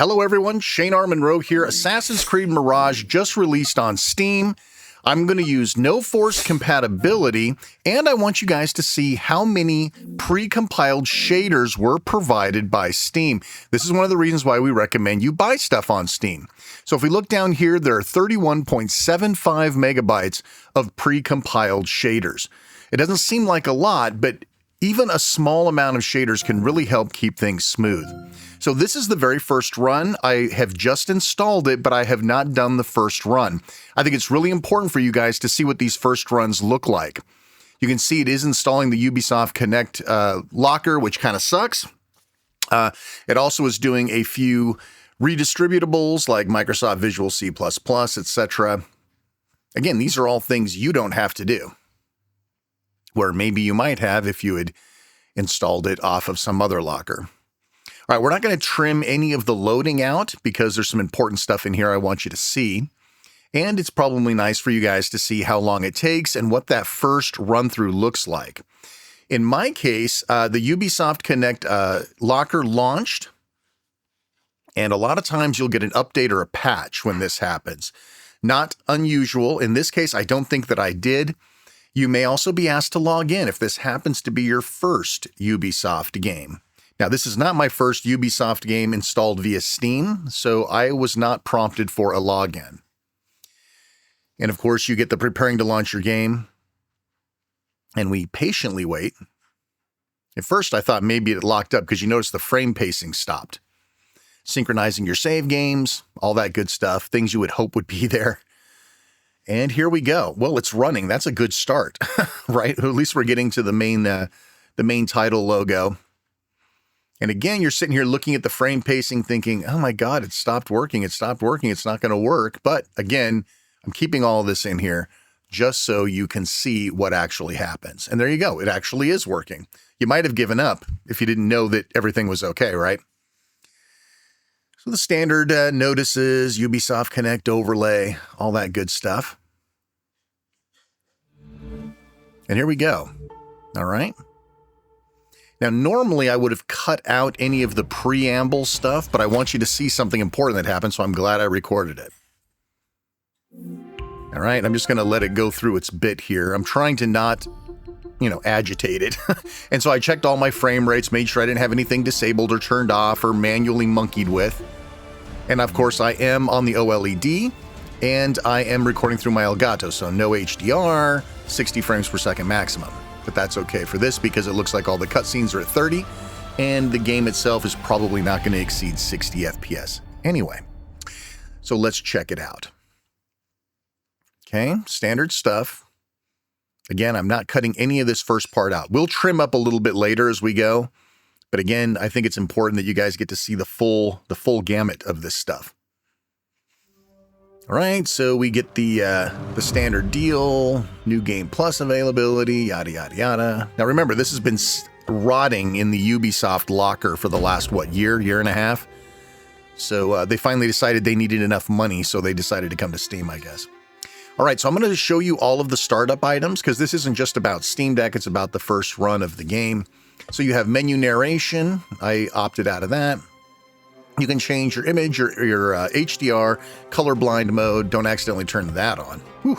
Hello everyone, Shane R. Monroe here. Assassin's Creed Mirage just released on Steam. I'm going to use no force compatibility, and I want you guys to see how many pre-compiled shaders were provided by Steam. This is one of the reasons why we recommend you buy stuff on Steam. So if we look down here, there are 31.75 megabytes of pre-compiled shaders. It doesn't seem like a lot, but even a small amount of shaders can really help keep things smooth. So this is the very first run. I have just installed it, but I have not done the first run. I think it's really important for you guys to see what these first runs look like. You can see it is installing the Ubisoft Connect locker, which kind of sucks. It also is doing a few redistributables like Microsoft Visual C++, etc. Again, these are all things you don't have to do, where maybe you might have if you had installed it off of some other locker. All right, we're not going to trim any of the loading out because there's some important stuff in here I want you to see. And it's probably nice for you guys to see how long it takes and what that first run through looks like. In my case, the Ubisoft Connect locker launched, and a lot of times you'll get an update or a patch when this happens. Not unusual. In this case, I don't think that I did. You may also be asked to log in if this happens to be your first Ubisoft game. Now, this is not my first Ubisoft game installed via Steam, so I was not prompted for a login. And of course, you get the preparing to launch your game, and we patiently wait. At first, I thought maybe it locked up because you notice the frame pacing stopped. Synchronizing your save games, all that good stuff, things you would hope would be there. And here we go. Well, it's running. That's a good start, right? At least we're getting to the main title logo. And again, you're sitting here looking at the frame pacing thinking, oh my God, it stopped working. It stopped working. It's not going to work. But again, I'm keeping all of this in here just so you can see what actually happens. And there you go. It actually is working. You might have given up if you didn't know that everything was okay, right? So the standard notices, Ubisoft Connect overlay, all that good stuff. And here we go. All right. Now, normally I would have cut out any of the preamble stuff, but I want you to see something important that happened, so I'm glad I recorded it. All right, I'm just going to let it go through its bit here. I'm trying to not, agitate it. And so I checked all my frame rates, made sure I didn't have anything disabled or turned off or manually monkeyed with. And of course, I am on the OLED, and I am recording through my Elgato, so no HDR, 60 frames per second maximum. But that's okay for this because it looks like all the cutscenes are at 30, and the game itself is probably not going to exceed 60 FPS. Anyway, so let's check it out. Okay, standard stuff. Again, I'm not cutting any of this first part out. We'll trim up a little bit later as we go. But again, I think it's important that you guys get to see the full gamut of this stuff. All right, so we get the standard deal, new game plus availability, yada, yada, yada. Now remember, this has been rotting in the Ubisoft locker for the last, year and a half? So they finally decided they needed enough money, so they decided to come to Steam, I guess. All right, so I'm going to show you all of the startup items, because this isn't just about Steam Deck, it's about the first run of the game. So you have menu narration. I opted out of that. You can change your image, your HDR, colorblind mode. Don't accidentally turn that on. Whew.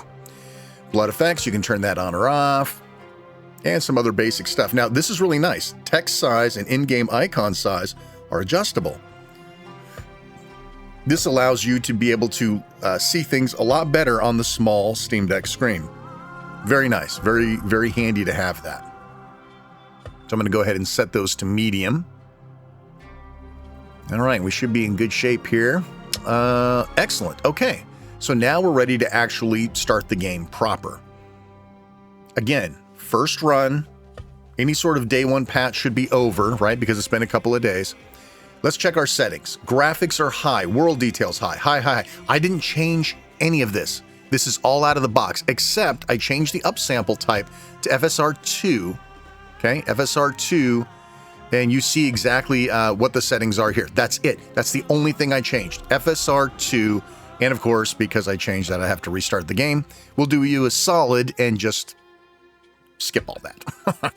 Blood effects, you can turn that on or off. And some other basic stuff. Now, this is really nice. Text size and in-game icon size are adjustable. This allows you to be able to see things a lot better on the small Steam Deck screen. Very nice. Very, very handy to have that. So I'm going to go ahead and set those to medium. All right, we should be in good shape here. Excellent. Okay, so now we're ready to actually start the game proper. Again, first run, any sort of day one patch should be over, right? Because it's been a couple of days. Let's check our settings. Graphics are high, world details high, high. I didn't change any of this. This is all out of the box, except I changed the upsample type to FSR2. Okay, FSR2. And you see exactly what the settings are here. That's it. That's the only thing I changed. FSR2. And of course, because I changed that, I have to restart the game. We'll do you a solid and just skip all that.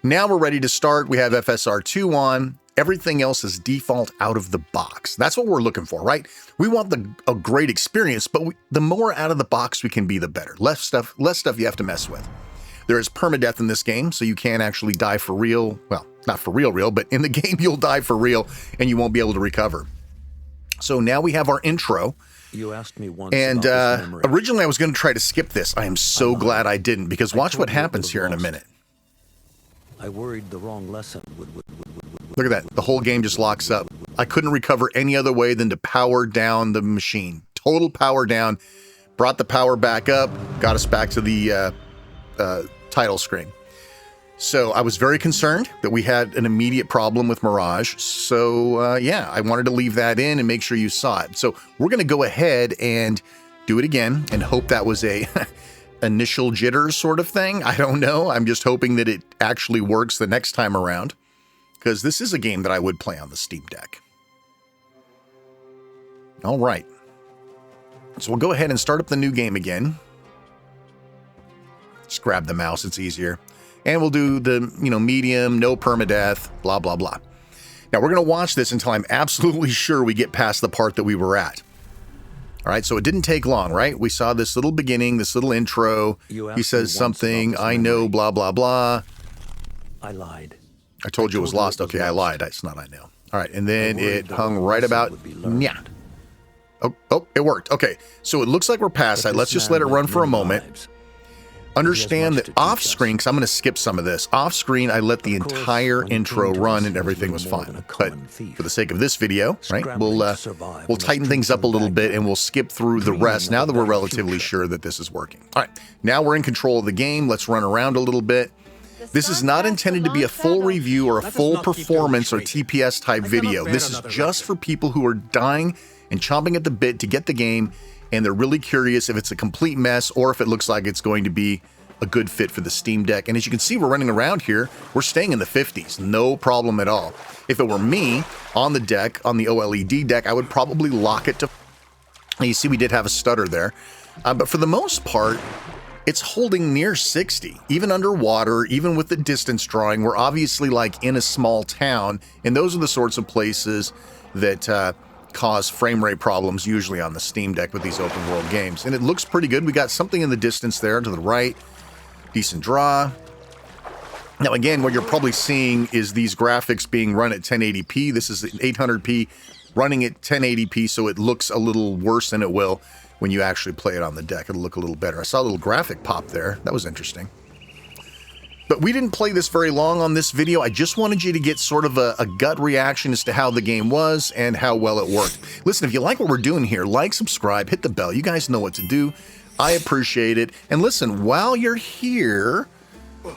Now we're ready to start. We have FSR2 on. everything else is default out of the box. That's what we're looking for, right? We want a great experience, but the more out of the box we can be, the better. Less stuff you have to mess with. There is permadeath in this game, so you can actually die for real. Well, not for real, but in the game you'll die for real and you won't be able to recover. So now we have our intro. You asked me once and about this memory. Originally I was going to try to skip this. I am so glad I didn't, because watch what happens here in a minute. I worried the wrong lesson would. Look at that. The whole game just locks up. I couldn't recover any other way than to power down the machine. Total power down. Brought the power back up. Got us back to the title screen. So I was very concerned that we had an immediate problem with Mirage. So yeah, I wanted to leave that in and make sure you saw it. So we're going to go ahead and do it again and hope that was a initial jitters sort of thing. I don't know. I'm just hoping that it actually works the next time around, because this is a game that I would play on the Steam Deck. All right. So we'll go ahead and start up the new game again. Just grab the mouse. It's easier. And we'll do the, medium, no permadeath, blah, blah, blah. Now we're going to watch this until I'm absolutely sure we get past the part that we were at. All right, so it didn't take long, right? We saw this little beginning, this little intro. He says something, I know, blah, blah, blah. I lied. I told you it was lost. Okay, I lied. It's not I know. All right, and then it hung right about, yeah. Oh, it worked. Okay, so it looks like we're past that. Let's just let it run for a moment. Understand that off screen, because I'm going to skip some of this, off screen I let the entire intro run and everything was fine. But for the sake of this video, right, we'll tighten things up a little bit and we'll skip through the rest now that we're relatively sure that this is working. All right, now we're in control of the game. Let's run around a little bit. This is not intended to be a full review or a full performance or TPS type video. This is just for people who are dying and chomping at the bit to get the game, and they're really curious if it's a complete mess or if it looks like it's going to be a good fit for the Steam Deck. And as you can see, we're running around here. We're staying in the 50s, no problem at all. If it were me on the deck, on the OLED deck, I would probably lock it to... You see, we did have a stutter there. But for the most part, it's holding near 60, even underwater, even with the distance drawing. We're obviously like in a small town, and those are the sorts of places that cause frame rate problems usually on the Steam Deck with these open world games. And it looks pretty good. We got something in the distance there to the right. Decent draw. Now again, what you're probably seeing is these graphics being run at 1080p. This is 800p running at 1080p, so it looks a little worse than it will when you actually play it on the deck. It'll look a little better. I saw a little graphic pop there. That was interesting. But we didn't play this very long on this video. I just wanted you to get sort of a gut reaction as to how the game was and how well it worked. Listen, if you like what we're doing here, like, subscribe, hit the bell. You guys know what to do. I appreciate it. And listen, while you're here,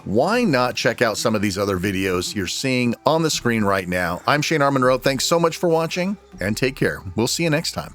why not check out some of these other videos you're seeing on the screen right now? I'm Shane R. Monroe. Thanks so much for watching, and take care. We'll see you next time.